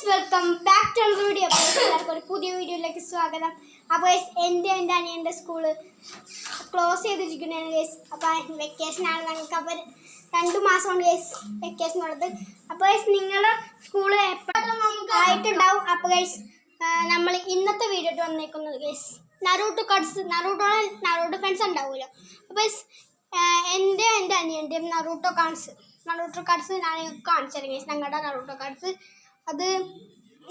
Welcome back to video. എല്ലാവർക്കും ഒരു പുതിയ വീഡിയോയിലേക്ക് സ്വാഗതം. അപ്പോൾ എൻ്റെ അനിയൻ്റെ സ്കൂള് ക്ലോസ് ചെയ്തിരിക്കുന്നതാണ് ഗൈസ്. അപ്പോൾ വെക്കേഷനാണ് ഞങ്ങൾക്ക്. അപ്പോൾ 2 മാസം കൊണ്ട് ഗൈസ് വെക്കേഷൻ ഉള്ളത്. അപ്പോൾ നിങ്ങളുടെ സ്കൂള് എപ്പോഴും ആയിട്ടുണ്ടാവും. അപ്പോൾ ഗൈസ് നമ്മൾ ഇന്നത്തെ വീഡിയോ വന്നേക്കുന്നത് guys Naruto cards. Naruto fans ഉണ്ടാവുമല്ലോ. അപ്പോൾ എൻ്റെ അനിയൻ്റെയും നറൂട്ടോ കാർഡ്സ് ഞാൻ കാണിച്ചു തരാം ഗൈസ്. ഞങ്ങളുടെ നറൂട്ടോ കാർഡ്സ് അത്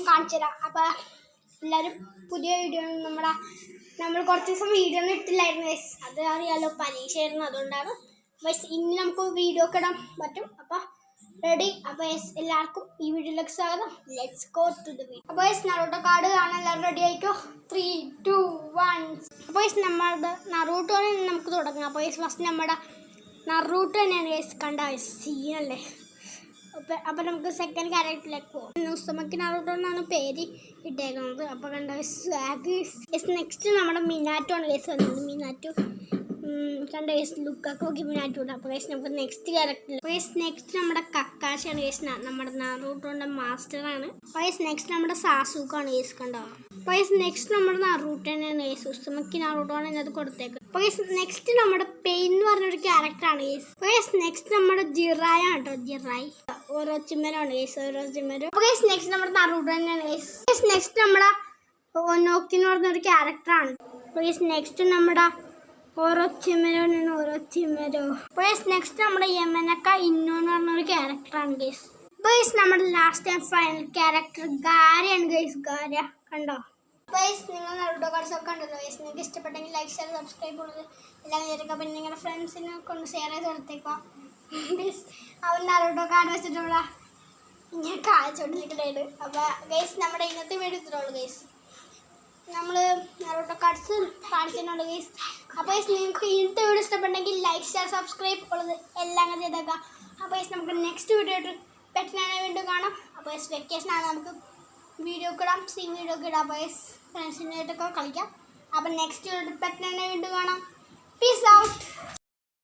കാണിച്ചു തരാം. അപ്പോൾ എല്ലാവരും പുതിയ വീഡിയോ നമ്മൾ കുറച്ച് ദിവസം വീഡിയോ ഒന്നും ഇട്ടില്ലായിരുന്നു ഗൈസ്. അത് അറിയാമല്ലോ, പരീക്ഷയായിരുന്നു. അതുകൊണ്ടാണ് ഗൈസ് ഇനി നമുക്ക് വീഡിയോ ഒക്കെ ഇടാൻ പറ്റും. അപ്പോൾ റെഡി. അപ്പോൾ എല്ലാവർക്കും ഈ വീഡിയോയിലേക്ക് സ്വാഗതം. Let's go to the video. അപ്പോൾ നറൂട്ടോ കാർഡ് കാണാൻ എല്ലാവരും റെഡി ആയിക്കോ. 3, 2, 1. അപ്പോൾ നമ്മുടെ നറൂട്ടോനെ നമുക്ക് തുടങ്ങാം. അപ്പോൾ ഫസ്റ്റ് നമ്മുടെ നറൂട്ടോ തന്നെയാണ് ഗൈസ്. കണ്ട സീനല്ലേ. അപ്പോൾ നമുക്ക് സെക്കൻഡ് ക്യാരക്ടറിലേക്ക് പോകും. ഉസ്തമക്ക് നറൂട്ടോ എന്നാണ് പേര് ഇട്ടേക്കുന്നത്. അപ്പോൾ കണ്ട സ്വാഗ്. നെക്സ്റ്റ് നമ്മുടെ മിനാറ്റോ ആണ് ഗൈസ് വന്നത്. മിനാറ്റോ കണ്ട ഗൈസ് ലുക്കൊക്കെ നോക്കി മിനാറ്റോ ഉണ്ട്. അപ്പോൾ ഗൈസ് നമുക്ക് നെക്സ്റ്റ് ക്യാരക്ടർ. അപ്പോൾ നെക്സ്റ്റ് നമ്മുടെ കക്കാശിയാണ് ഗൈസ്. നമ്മുടെ നറൂട്ടോൻ്റെ മാസ്റ്ററാണ്. അപ്പോൾ നെക്സ്റ്റ് നമ്മുടെ സാസൂക്കാണ് ഗൈസ്. കണ്ടോ. അപ്പോൾ നെക്സ്റ്റ് നമ്മുടെ നറൂട്ടോ തന്നെയാണ് ഗൈസ്. ഉസ്തമക്ക് നറൂട്ടോയാണ് ഇതിനകത്ത് കൊടുത്തേക്കുന്നത്. അപ്പോൾ നെക്സ്റ്റ് നമ്മുടെ പെയിൻ എന്ന് പറഞ്ഞൊരു ക്യാരക്ടറാണ് ഗൈസ്. അപ്പോൾ നെക്സ്റ്റ് നമ്മുടെ ജിറായാണ് കേട്ടോ. ജിറായി ഓരോ ചിമ്മരാണ് ഗൈസ്. ഓരോ ചിമ്മരും. അപ്പോൾ നെക്സ്റ്റ് നമ്മുടെ നറൂട്ടോ തന്നെയാണ് ഗൈസ്. നെക്സ്റ്റ് നമ്മുടെ ഒനോക്കി എന്ന് പറഞ്ഞൊരു ക്യാരക്ടറാണ്. അപ്പോൾ നെക്സ്റ്റ് നമ്മുടെ ഓരോ ചിമ്മരോനാണ്. ഓരോ ചിമ്മരോ. അപ്പോൾ നെക്സ്റ്റ് നമ്മുടെ യമനക്ക ഇന്നോ എന്ന് പറഞ്ഞൊരു ക്യാരക്ടറാണ് ഗൈസ്. അപ്പോൾ നമ്മുടെ ലാസ്റ്റ് ആൻഡ് ഫൈനൽ ക്യാരക്ടർ ഗാരയാണ് ഗൈസ്. ഗാര കണ്ടോ. അപ്പോൾ നിങ്ങൾ നറൂട്ടോ കാർഡ്സ് ഒക്കെ ഉണ്ടല്ലോ ഗൈസ്. നിങ്ങൾക്ക് ഇഷ്ടപ്പെട്ടെങ്കിൽ ലൈക്ക് ഷെയർ സബ്സ്ക്രൈബ് ചെയ്യുന്നത് എല്ലാം വിചാരിക്കുക. പിന്നെ നിങ്ങളുടെ ഫ്രണ്ട്സിനെ കൊണ്ട് ഷെയർ ചെയ്ത് കൊടുത്തേക്കാം. അവൻ നറൂട്ടോ കാർഡ് വെച്ചിട്ടുള്ള ഇങ്ങനെ കാഴ്ചോണ്ടിരിക്കണേണ്. അപ്പോൾ ഗൈസ് നമ്മുടെ ഇന്നത്തെ വീഡിയോ ഇത്രയുള്ളൂ ഗൈസ്. നമ്മൾ നറൂട്ടോ കാർഡ്സ് കാണിച്ചിട്ടുണ്ട് ഗൈസ്. അപ്പോൾ നിങ്ങൾക്ക് ഇന്നത്തെ വീഡിയോ ഇഷ്ടപ്പെട്ടെങ്കിൽ ലൈക്ക് ഷെയർ സബ്സ്ക്രൈബ് ഉള്ളത് എല്ലാം അങ്ങനെ ചെയ്തേക്കാം. അപ്പോൾ നമുക്ക് നെക്സ്റ്റ് വീഡിയോ ആയിട്ട് പെട്ടെന്ന് വീണ്ടും കാണാം. അപ്പോൾ വെക്കേഷനാണ്, നമുക്ക് വീഡിയോ ഒക്കെ ഇടാം. വീഡിയോ ഒക്കെ ഇടാം. അപ്പോൾ ഫ്രണ്ട്സിനായിട്ടൊക്കെ കളിക്കാം. അപ്പോൾ നെക്സ്റ്റ് വീഡിയോ പെട്ടെന്ന് വീണ്ടും കാണാം. Peace out.